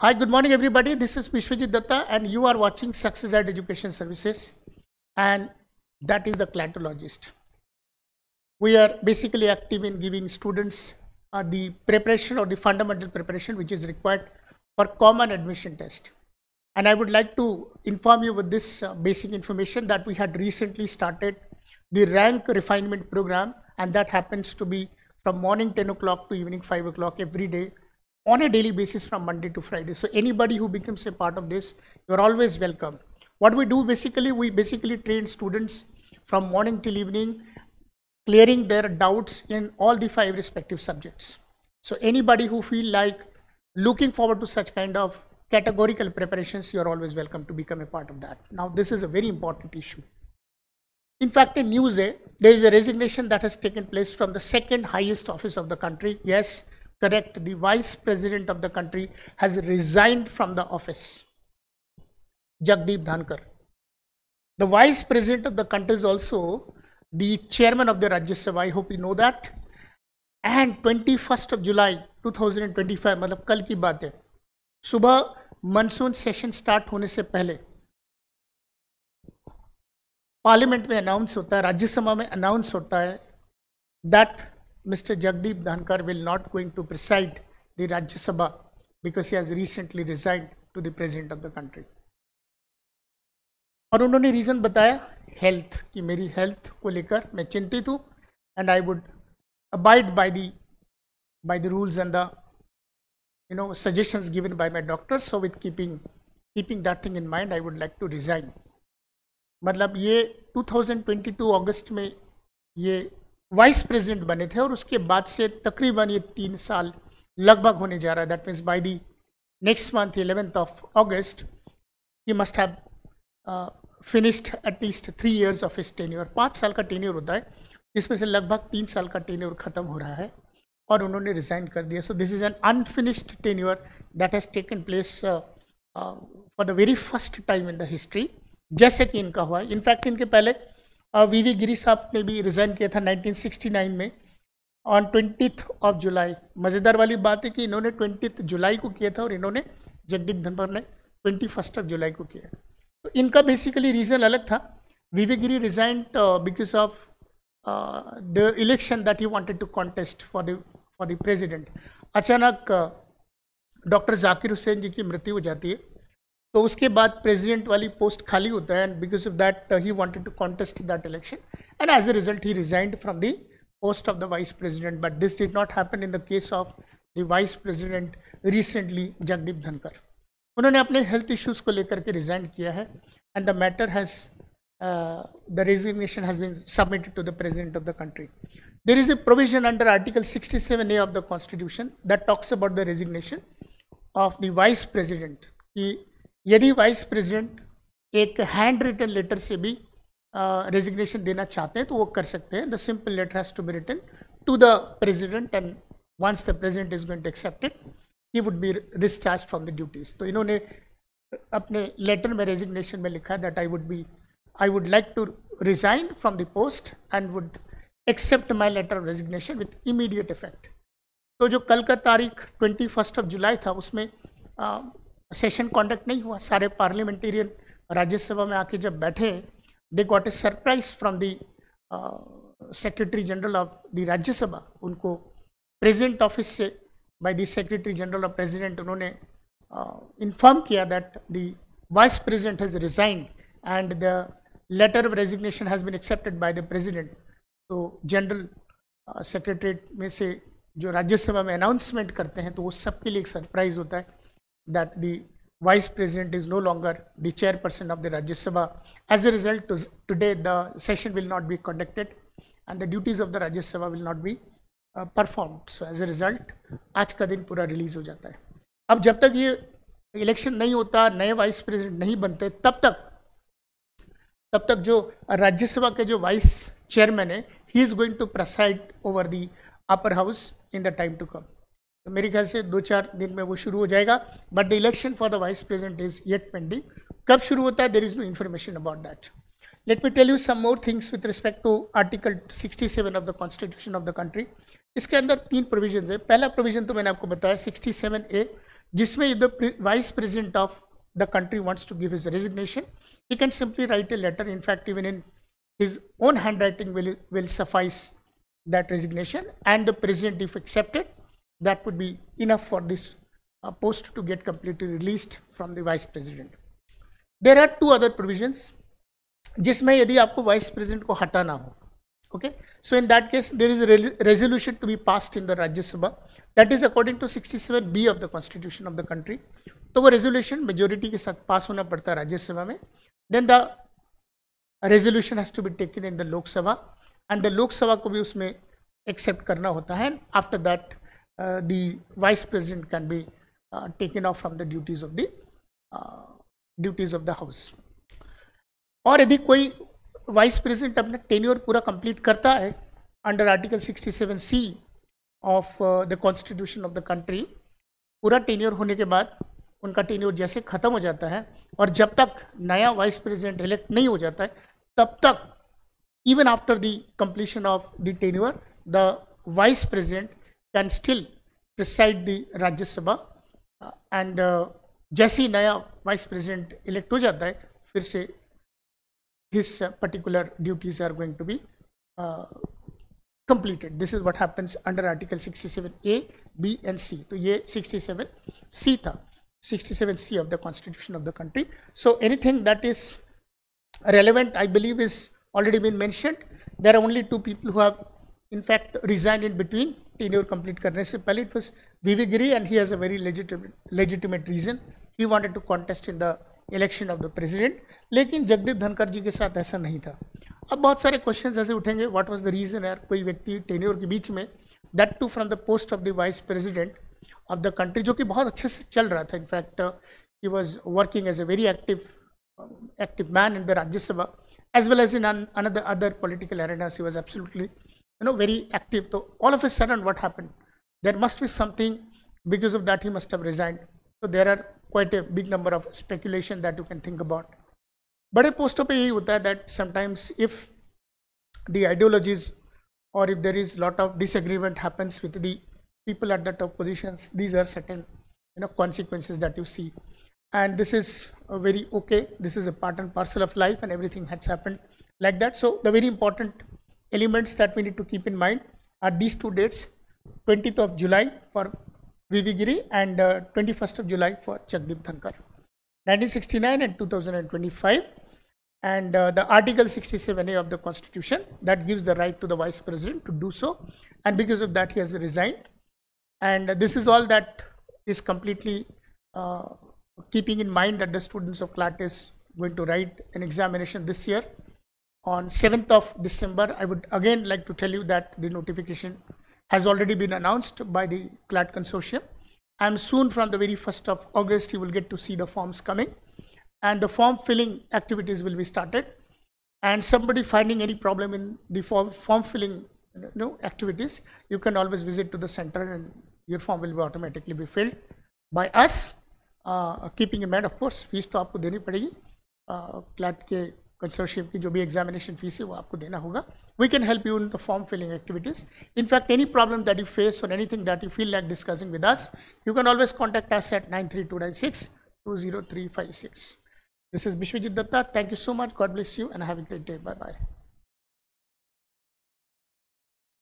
Hi, good morning, everybody. This is Vishwajit Datta, and you are watching Success at Education Services, and that is the Clientologist. We are basically active in giving students the preparation or the fundamental preparation which is required for common admission test. And I would like to inform you with this basic information that we had recently started the rank refinement program, and that happens to be from morning 10 o'clock to evening 5 o'clock every day on a daily basis from Monday to Friday. So anybody who becomes a part of this, you're always welcome. What we do basically, we basically train students from morning till evening, clearing their doubts in all the 5 respective subjects. So anybody who feel like looking forward to such kind of categorical preparations, you're always welcome to become a part of that. Now, this is a very important issue. In fact, in Newsday, there is a resignation that has taken place from the second highest office of the country. Yes, correct. The Vice President of the country has resigned from the office. Jagdeep Dhankar. The Vice President of the country is also the Chairman of the Rajya Sabha. I hope you know that. And 21st of July 2025, मतलब कल की बात है, सुबह monsoon session start होने से पहले parliament में अनाउंस होता है, राज्यसभा में अनाउंस होता है that Mr. Jagdeep Dhankar will not going to preside the Rajya Sabha because he has recently resigned to the President of the country. और उन्होंने रीज़न बताया हेल्थ कि मेरी हेल्थ को लेकर मैं चिंतित हूँ and I would abide by the rules and the suggestions given by my doctors. So with keeping that thing in mind, I would like to resign. मतलब ये 2022 अगस्त में ये वाइस प्रेसिडेंट बने थे और उसके बाद से तकरीबन ये 3 साल लगभग होने जा रहा है. That means by the next month 11th of August he must have finished at least 3 years of his tenure. 5 साल का टेन्योर होता है जिसमें से लगभग 3 साल का टेन्योर खत्म हो रहा है और उन्होंने रिजाइन कर दिया. So this is an unfinished tenure that has taken place for the very first time in the history, जैसे कि इनका हुआ. इनफैक्ट इनके पहले वीवी गिरी साहब ने भी रिज़ाइन किया था 1969 में ऑन 20th of July. मज़ेदार वाली बात है कि इन्होंने 20th जुलाई को किया था और इन्होंने जगदीप धनखड़ ने 21st of July को किया. तो इनका बेसिकली रीज़न अलग था. V V Giri resign because of the election that he wanted to contest for the president. अचानक डॉक्टर जाकिर हुसैन जी की मृत्यु हो जाती है, तो उसके बाद प्रेसिडेंट वाली पोस्ट खाली होता है and because of that he wanted to contest that election and as a result he resigned from the post of the vice president. But this did not happen in the case of the vice president recently Jagdeep Dhankhar. उन्होंने अपने health issues को लेकर के resign किया है and the matter has the resignation has been submitted to the president of the country. There is a provision under article 67A of the constitution that talks about the resignation of the vice president कि यदि vice president एक hand written letter से भी resignation देना चाहते हैं तो वो कर सकते हैं. The simple letter has to be written to the president and once the president is going to accept it he would be discharge from the duties. तो इन्होंने अपने लेटर में रेजिग्नेशन में लिखा है that I would like to resign from the post and would accept my letter of resignation with immediate effect. तो जो कल का तारीख 21st of July था उसमें सेशन कॉन्डक्ट नहीं हुआ. सारे पार्लियामेंटेरियन राज्यसभा में आके जब बैठे, they got a surprise from the secretary general of the Rajya Sabha. उनको प्रेसिडेंट ऑफिस से by the secretary general of president उन्होंने इन्फॉर्म किया that the vice president has resigned and the letter of resignation has been accepted by the president. तो general secretariat में से जो राज्यसभा में announcement करते हैं तो वो सबके लिए एक सरप्राइज होता है that the vice president is no longer the chairperson of the Rajya Sabha. As a result, today the session will not be conducted and the duties of the Rajya Sabha will not be performed. So as a result, आज का दिन पूरा release हो जाता है. अब जब तक ये इलेक्शन नहीं होता, नए वाइस प्रेसिडेंट नहीं बनते, तब तक जो राज्यसभा के जो वाइस चेयरमैन है, he is going to preside over the upper house in the time to come. तो मेरे ख्याल से 2-4 दिन में वो शुरू हो जाएगा. But the election for the vice president is yet pending. कब शुरू होता है, there is no information about that. Let me tell you some more things with respect to article 67 of the constitution of the country. इसके अंदर 3 provision है. पहला provision तो मैंने आपको बताया 67A जिसमें the vice president of the country wants to give his resignation, he can simply write a letter. In fact, even in his own handwriting will suffice that resignation, and the president, if accepted, that would be enough for this post to get completely released from the vice president. There are two other provisions जिसमें यदि आपको vice president को हटाना हो, okay, so in that case there is a resolution to be passed in the Rajya Sabha that is according to 67B of the constitution of the country. तो वो resolution majority के साथ पास होना पड़ता है राज्यसभा में. Then the resolution has to be taken in the Lok Sabha and the Lok Sabha को भी उसमें एक्सेप्ट करना होता है. After that the vice president can be taken off from the duties of the house. और यदि कोई वाइस प्रेसिडेंट अपना टेन्योर पूरा कंप्लीट करता है under article 67C of the constitution of the country, पूरा टेन्योर होने के बाद उनका टेन्योर जैसे ख़त्म हो जाता है और जब तक नया वाइस प्रेसिडेंट इलेक्ट नहीं हो जाता है तब तक even after the completion of the tenure the vice president can still preside the Rajya Sabha. And जैसे ही नया वाइस प्रेसिडेंट इलेक्ट हो जाता है फिर से his particular duties are going to be completed. This is what happens under Article 67A, B and C. तो ये 67C था, 67C of the Constitution of the country. So anything that is relevant, I believe, is already been mentioned. There are only two people who have in fact resigned in between tenure complete करने से पहले. It was VV Giri and he has a very legitimate reason. He wanted to contest in the election of the president. लेकिन जगदीप धनखड़ जी के साथ ऐसा नहीं था. अब बहुत सारे क्वेश्चंस ऐसे उठेंगे, व्हाट वाज द रीजन यार कोई व्यक्ति टेन्योर के बीच में, that to from the post of the vice president of the country, जो कि बहुत अच्छे से चल रहा था. In fact he was working as a very active man in the Rajya Sabha as well as in other political arenas. He was absolutely very active. तो all of a sudden what happened, there must be something, because of that he must have resigned. So there are quite a big number of speculation that you can think about. बड़े पोस्टों पे यही होता है that sometimes if the ideologies or if there is lot of disagreement happens with the people at the top positions, these are certain consequences that you see, and this is very okay. This is a part and parcel of life, and everything has happened like that. So the very important elements that we need to keep in mind are these two dates: 20th of July for VV Giri and 21st of July for Jagdeep Dhankar, 1969 and 2025. And the Article 67A of the Constitution that gives the right to the Vice President to do so, and because of that he has resigned. And this is all that is completely keeping in mind that the students of CLAT is going to write an examination this year on 7th of December. I would again like to tell you that the notification has already been announced by the CLAT consortium, and soon from the very 1st of August you will get to see the forms coming, and the form filling activities will be started. And somebody finding any problem in the form filling activities, you can always visit to the center and your form will be automatically be filled by us, keeping in mind of course fees तो आपको देनी पड़ेगी. CLAT के consortium की जो भी examination fees है वो आपको देना होगा. We can help you in the form filling activities. In fact, any problem that you face or anything that you feel like discussing with us, you can always contact us at 93296 20356. This is Bishwajit Datta. Thank you so much. God bless you and have a great day. Bye bye.